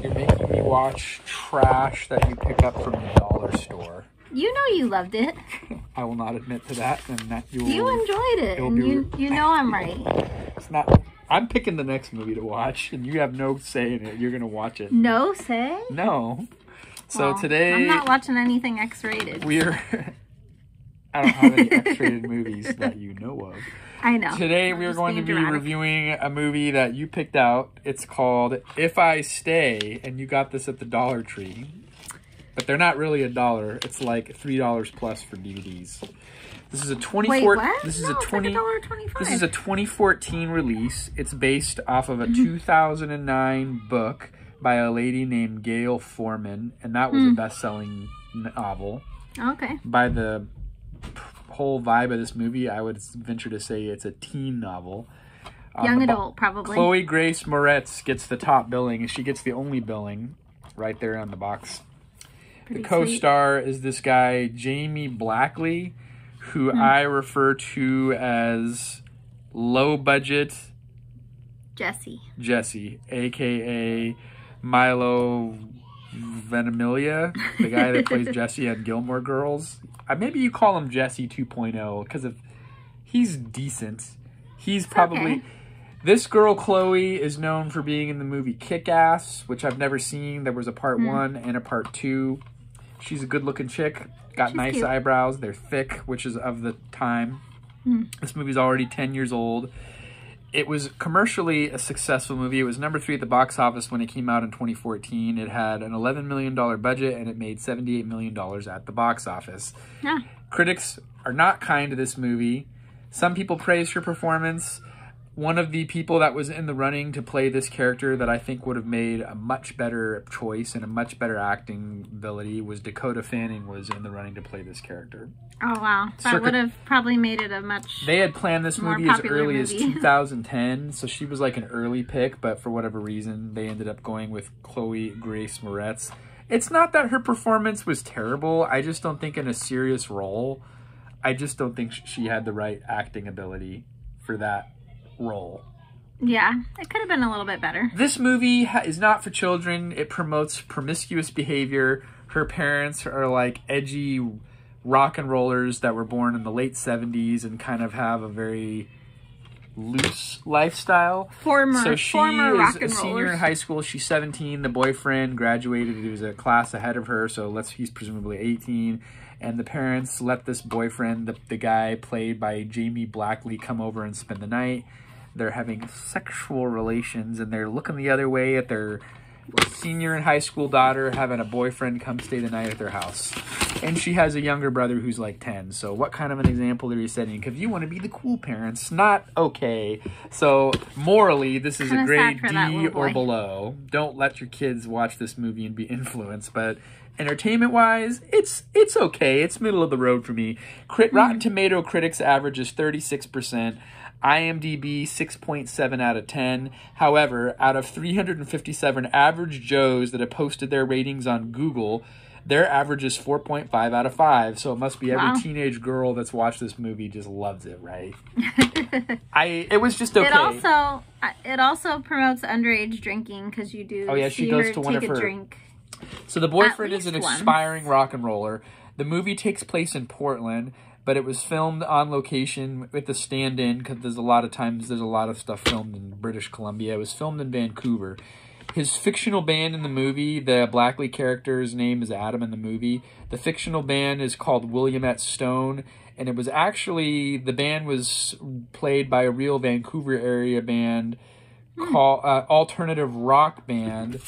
You're making me watch trash that you pick up from the dollar store. You know you loved it. I will not admit to that, and that you enjoyed it, and you know I'm right. It's not. I'm picking the next movie to watch, and you have no say in it. You're gonna watch it. No say? No. So well, today I'm not watching anything X-rated. We're. I don't have any X-rated movies that you know of. I know. Today we are going to be reviewing a movie that you picked out. It's called If I Stay, and you got this at the Dollar Tree. But they're not really $1. It's like $3 plus for DVDs. This is a 2014 release. It's based off of a 2009 book by a lady named Gail Forman, and that was a best-selling novel. Okay. By the whole vibe of this movie, I would venture to say it's a teen novel. Young adult, probably. Chloe Grace Moretz gets the top billing, and she gets the only billing right there on the box. The co-star is this guy, Jamie Blackley, who I refer to as low-budget Jesse, a.k.a. Milo Ventimiglia, the guy that plays Jesse on Gilmore Girls. Maybe you call him Jesse 2.0 because he's decent. He's probably... Okay. This girl, Chloe, is known for being in the movie Kick-Ass, which I've never seen. There was a part 1 and a part 2. She's a good-looking chick. Got nice eyebrows. They're thick, which is of the time. This movie's already 10 years old. It was commercially a successful movie. It was number 3 at the box office when it came out in 2014. It had an $11 million budget, and it made $78 million at the box office. Yeah. Critics are not kind to this movie. Some people praise her performance. One of the people that was in the running to play this character that I think would have made a much better choice and a much better acting ability was Dakota Fanning was in the running to play this character. Oh, wow. That would have probably made it a much They had planned this movie as early as 2010, so she was like an early pick, but for whatever reason, they ended up going with Chloe Grace Moretz. It's not that her performance was terrible. I just don't think in a serious role, I just don't think she had the right acting ability for that role. Yeah, it could have been a little bit better. This movie is not for children. It promotes promiscuous behavior. Her parents are like edgy rock and rollers that were born in the late 70s and kind of have a very loose lifestyle. So she is a senior in high school. She's 17. The boyfriend graduated. He was a class ahead of her, so he's presumably 18. And the parents let this boyfriend, the guy played by Jamie Blackley, come over and spend the night. They're having sexual relations, and they're looking the other way at their senior in high school daughter having a boyfriend come stay the night at their house. And she has a younger brother who's like 10. So what kind of an example are you setting? Because you want to be the cool parents. Not okay. So morally, this is a grade D or below. Don't let your kids watch this movie and be influenced. But entertainment-wise, it's okay. It's middle of the road for me. Rotten Tomato critics average is 36%. IMDb 6.7 out of 10. However, out of 357 average Joes that have posted their ratings on Google, their average is 4.5 out of 5. So it must be every teenage girl that's watched this movie just loves it, right? It was just okay. It also promotes underage drinking because you do. Oh yeah, she goes to one of her. Drink. So the boyfriend is an aspiring rock and roller. The movie takes place in Portland, but it was filmed on location with the stand-in because there's a lot of stuff filmed in British Columbia. It was filmed in Vancouver. His fictional band in the movie, the Blackley character's name is Adam in the movie. The fictional band is called Williamette Stone, and it was actually, the band was played by a real Vancouver area band called Alternative Rock Band.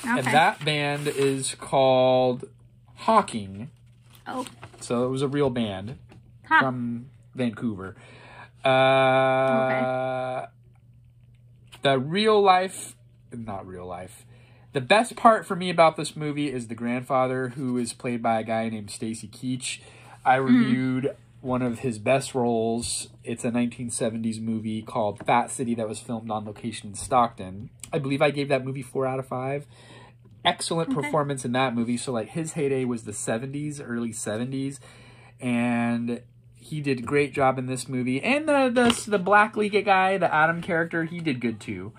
Okay. And that band is called Hawking. Oh. So it was a real band from Vancouver. The best part for me about this movie is the grandfather, who is played by a guy named Stacy Keach. I reviewed one of his best roles. It's a 1970s movie called Fat City that was filmed on location in Stockton. I believe I gave that movie 4 out of 5. Excellent performance in that movie. So like his heyday was the 70s, early 70s. And he did a great job in this movie. And the Black League guy, the Adam character, he did good too.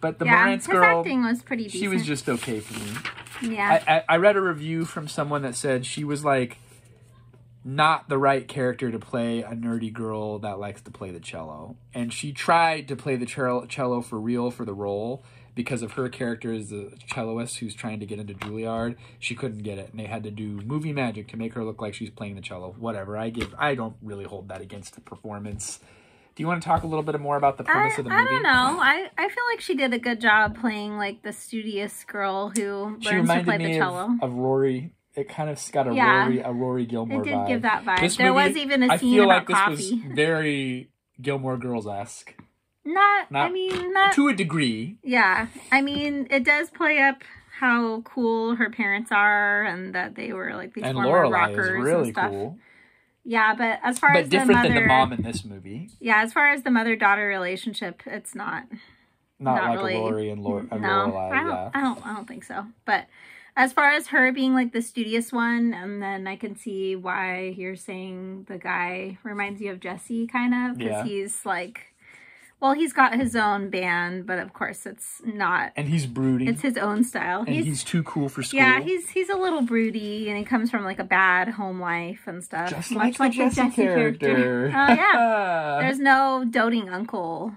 But the Yeah, Moretz his girl, acting was pretty decent. she was just okay for me. Yeah. I read a review from someone that said she was like not the right character to play a nerdy girl that likes to play the cello. And she tried to play the cello for real for the role because of her character as a celloist who's trying to get into Juilliard. She couldn't get it, and they had to do movie magic to make her look like she's playing the cello. Whatever. I don't really hold that against the performance. Do you want to talk a little bit more about the premise of the movie? I don't know. I feel like she did a good job playing like the studious girl who learns to play the cello. Of Rory. It kind of got a Rory Gilmore vibe. It did give that vibe. There was even a scene about coffee. I feel like this was very Gilmore Girls-esque. Not to a degree. Yeah. I mean, it does play up how cool her parents are and that they were like these former rockers is really and stuff. Cool. Yeah, but as far as different than the mom in this movie. Yeah, as far as the mother-daughter relationship, it's not like really, Lori and Lorelai. No, I don't think so. But as far as her being like the studious one, and then I can see why you're saying the guy reminds you of Jesse, kind of, because he's like, well, he's got his own band, but of course it's not. And he's broody. It's his own style. And he's too cool for school. Yeah, he's a little broody, and he comes from like a bad home life and stuff. Just like the Jesse character. Oh, yeah. There's no doting uncle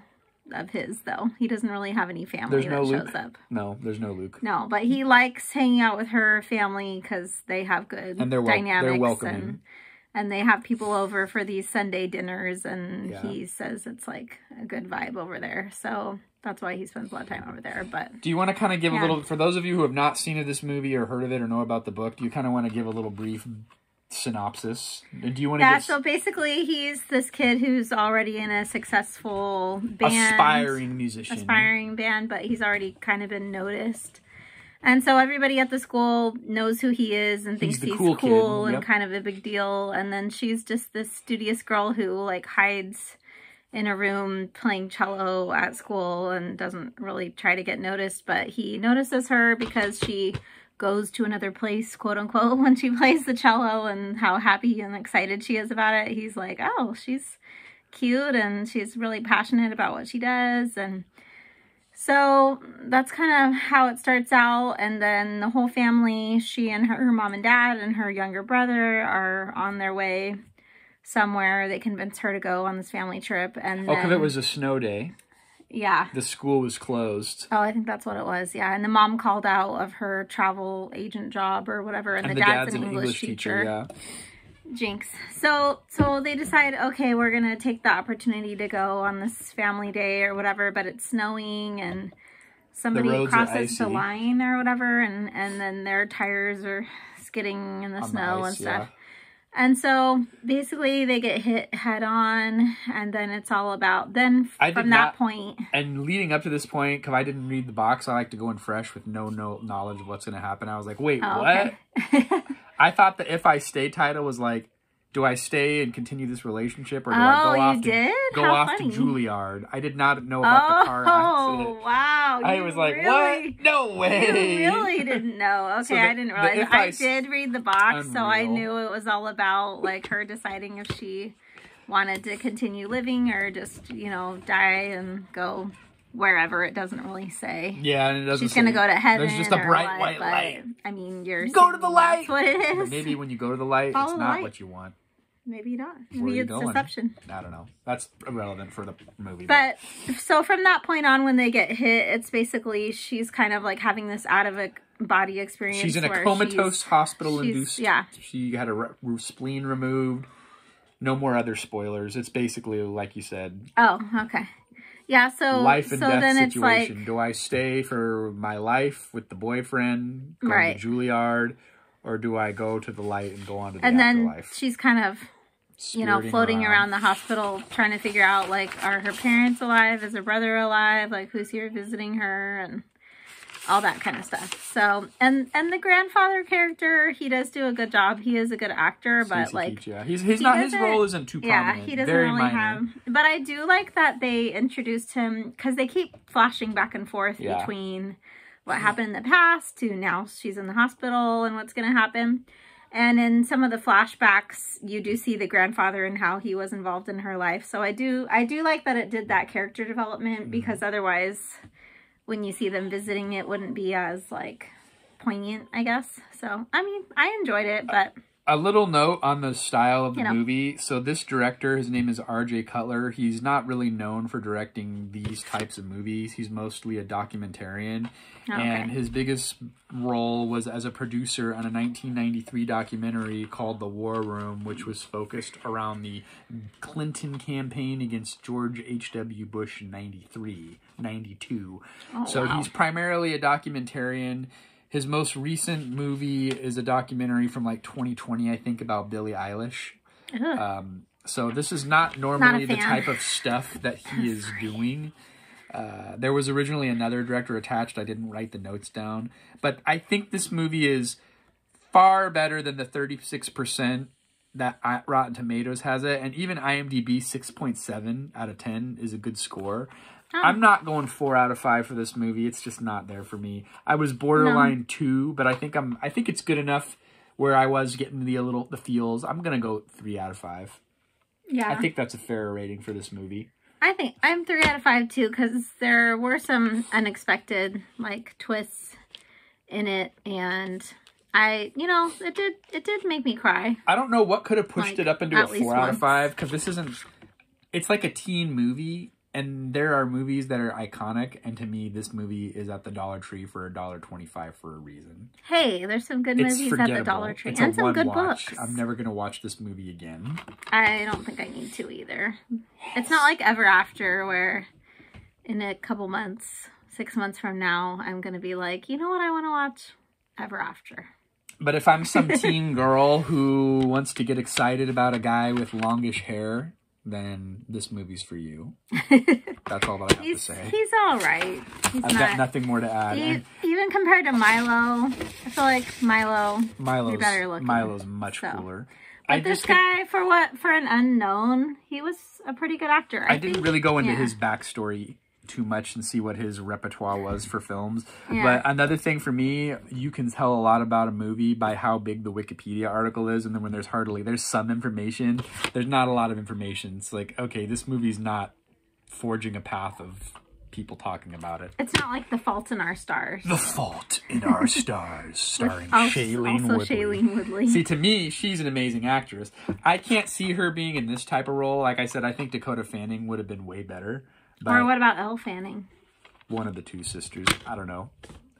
of his, though. He doesn't really have any family shows up. No, there's no Luke. No, but he likes hanging out with her family because they have good dynamics. They're welcoming. And they have people over for these Sunday dinners, and he says it's like a good vibe over there. So that's why he spends a lot of time over there. But do you want to kind of give a little, for those of you who have not seen this movie or heard of it or know about the book, do you kind of want to give a little brief synopsis? Do you want to so basically he's this kid who's already in a successful band. Aspiring musician. Aspiring band, but he's already kind of been noticed. And so everybody at the school knows who he is and thinks he's cool and kind of a big deal. And then she's just this studious girl who like hides in a room playing cello at school and doesn't really try to get noticed. But he notices her because she goes to another place, quote unquote, when she plays the cello, and how happy and excited she is about it. He's like, oh, she's cute and she's really passionate about what she does. And so that's kind of how it starts out. And then the whole family, she and her mom and dad and her younger brother are on their way somewhere. They convince her to go on this family trip. And because it was a snow day. Yeah. The school was closed. Oh, I think that's what it was. Yeah. And the mom called out of her travel agent job or whatever. And the dad's an English teacher. Yeah. Jinx. So they decide, okay, we're going to take the opportunity to go on this family day or whatever, but it's snowing and somebody crosses the line or whatever. And then their tires are skidding in the snow and stuff. Yeah. And so basically they get hit head on, and then it's all about from that point. And leading up to this point, because I didn't read the box, I like to go in fresh with no knowledge of what's going to happen. I was like, wait, what? Okay. I thought the If I Stay title was like, do I stay and continue this relationship, or do I go off to Juilliard? I did not know about the car accident. Oh, wow. I was like, what? No way. You really didn't know. Okay, I didn't realize. I did read the box, so I knew it was all about like her deciding if she wanted to continue living or just, die and go wherever. It doesn't really say. Yeah, and it doesn't. She's gonna go to heaven. There's just a bright white light. I mean, you're go to the light. That's what it is. But maybe when you go to the light, it's not what you want. Maybe not. Maybe it's deception. I don't know. That's irrelevant for the movie. But so from that point on, when they get hit, it's basically she's kind of like having this out of a body experience. She's in a comatose hospital-induced. Yeah. She had a spleen removed. No more other spoilers. It's basically like you said. Oh, okay. Yeah, so life and death then situation. It's like, do I stay for my life with the boyfriend, go to Juilliard, or do I go to the light and go on to the afterlife? And then she's kind of, floating around the hospital trying to figure out, like, are her parents alive? Is her brother alive? Like, who's here visiting her? And all that kind of stuff. So, and the grandfather character, he does do a good job. He is a good actor, but like, his role isn't too prominent. Yeah, he doesn't really have. But I do like that they introduced him because they keep flashing back and forth between what happened in the past to now she's in the hospital and what's going to happen. And in some of the flashbacks, you do see the grandfather and how he was involved in her life. So I do like that it did that character development because otherwise, when you see them visiting, it wouldn't be as, like, poignant, I guess. So, I mean, I enjoyed it, but... A little note on the style of the movie. So this director, his name is R.J. Cutler. He's not really known for directing these types of movies. He's mostly a documentarian. Okay. And his biggest role was as a producer on a 1993 documentary called The War Room, which was focused around the Clinton campaign against George H.W. Bush in 92. Oh, so wow. He's primarily a documentarian. His most recent movie is a documentary from like 2020, I think, about Billie Eilish. So this is not normally the type of stuff that he is doing. There was originally another director attached. I didn't write the notes down. But I think this movie is far better than the 36% that Rotten Tomatoes has it. And even IMDb 6.7 out of 10 is a good score. I'm not going 4 out of 5 for this movie. It's just not there for me. I was borderline 2, but I think it's good enough where I was getting the feels. I'm gonna go 3 out of 5. Yeah, I think that's a fair rating for this movie. I think I'm 3 out of 5 too, because there were some unexpected like twists in it, and it did make me cry. I don't know what could have pushed it up into a 4 out of 5, because this isn't. It's like a teen movie. And there are movies that are iconic, and to me, this movie is at the Dollar Tree for $1.25 for a reason. Hey, there's some good movies at the Dollar Tree, and some good books. I'm never going to watch this movie again. I don't think I need to either. It's not like Ever After, where in a couple months, 6 months from now, I'm going to be like, you know what I want to watch? Ever After. But if I'm some teen girl who wants to get excited about a guy with longish hair, then this movie's for you. That's all that I have to say. He's all right. I've got nothing more to add. Even compared to Milo, I feel like Milo's better looking. Milo's much cooler. But this guy, for an unknown, he was a pretty good actor. I didn't really go into his backstory too much and see what his repertoire was for films. Yeah. But another thing for me, you can tell a lot about a movie by how big the Wikipedia article is, and then when there's some information, there's not a lot of information. It's like, okay, this movie's not forging a path of people talking about it. It's not like The Fault in Our Stars. The Fault in Our Stars, starring Shailene Woodley. See, to me, she's an amazing actress. I can't see her being in this type of role. Like I said, I think Dakota Fanning would have been way better. Or what about Elle Fanning? One of the two sisters. I don't know.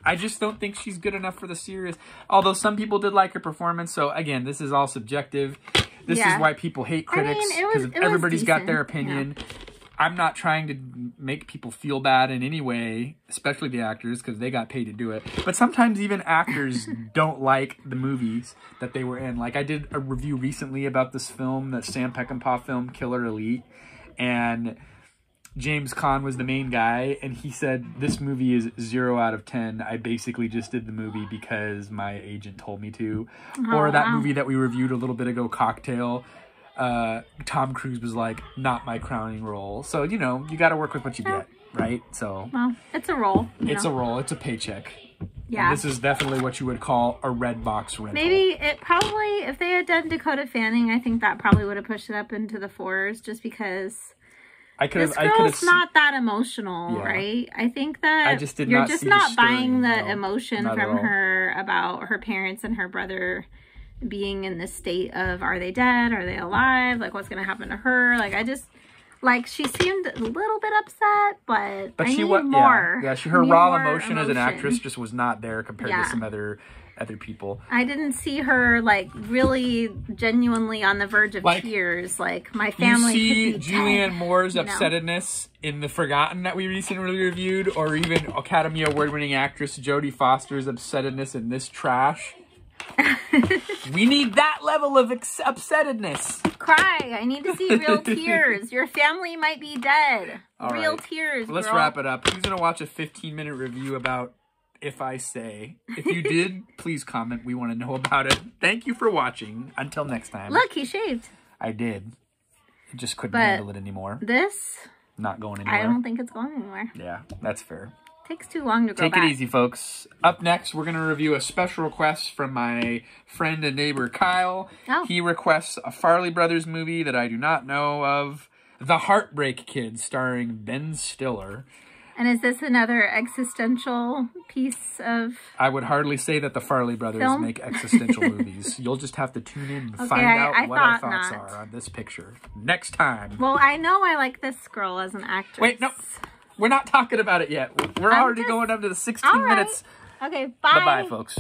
I just don't think she's good enough for the series. Although some people did like her performance. So, again, this is all subjective. This is why people hate critics. Because everybody's got their opinion. Yeah. I'm not trying to make people feel bad in any way, especially the actors, because they got paid to do it. But sometimes even actors don't like the movies that they were in. Like, I did a review recently about this film, that Sam Peckinpah film, Killer Elite. And James Caan was the main guy, and he said, this movie is 0 out of 10. I basically just did the movie because my agent told me to. Or that movie that we reviewed a little bit ago, Cocktail. Tom Cruise was like, not my crowning role. So, you got to work with what you get, right? So, well, it's a role. It's a role. It's a paycheck. Yeah. And this is definitely what you would call a red box rental. Maybe if they had done Dakota Fanning, I think that probably would have pushed it up into the 4s, just because this girl's not that emotional, right? I think that you're just not buying the emotion from her about her parents and her brother being in this state of, are they dead? Are they alive? Like, what's going to happen to her? Like, she seemed a little bit upset, but I need more. Yeah, her raw emotion as an actress just was not there compared to some other people. I didn't see her, like, really genuinely on the verge of tears. Like, my family You see Julianne Moore's upsettedness in The Forgotten that we recently reviewed, or even Academy Award-winning actress Jodie Foster's upsettedness in this trash. We need that level of upsettedness. Cry. I need to see real tears. Your family might be dead. Real tears, Let's wrap it up. Who's going to watch a 15-minute review about If I Say? If you did, please comment. We want to know about it. Thank you for watching. Until next time. Look, he shaved. I did. I just couldn't handle it anymore. This? Not going anywhere. I don't think it's going anywhere. Yeah, that's fair. Takes too long to grow back. Take it easy, folks. Up next, we're going to review a special request from my friend and neighbor, Kyle. Oh. He requests a Farley Brothers movie that I do not know of, The Heartbreak Kid, starring Ben Stiller. And is this another existential piece of I would hardly say that the Farley brothers film? make existential movies. You'll just have to tune in and find out what our thoughts are on this picture next time. Well, I know I like this girl as an actress. Wait, no. We're not talking about it yet. We're already going up to the 16 minutes. Okay, bye. Bye-bye, folks.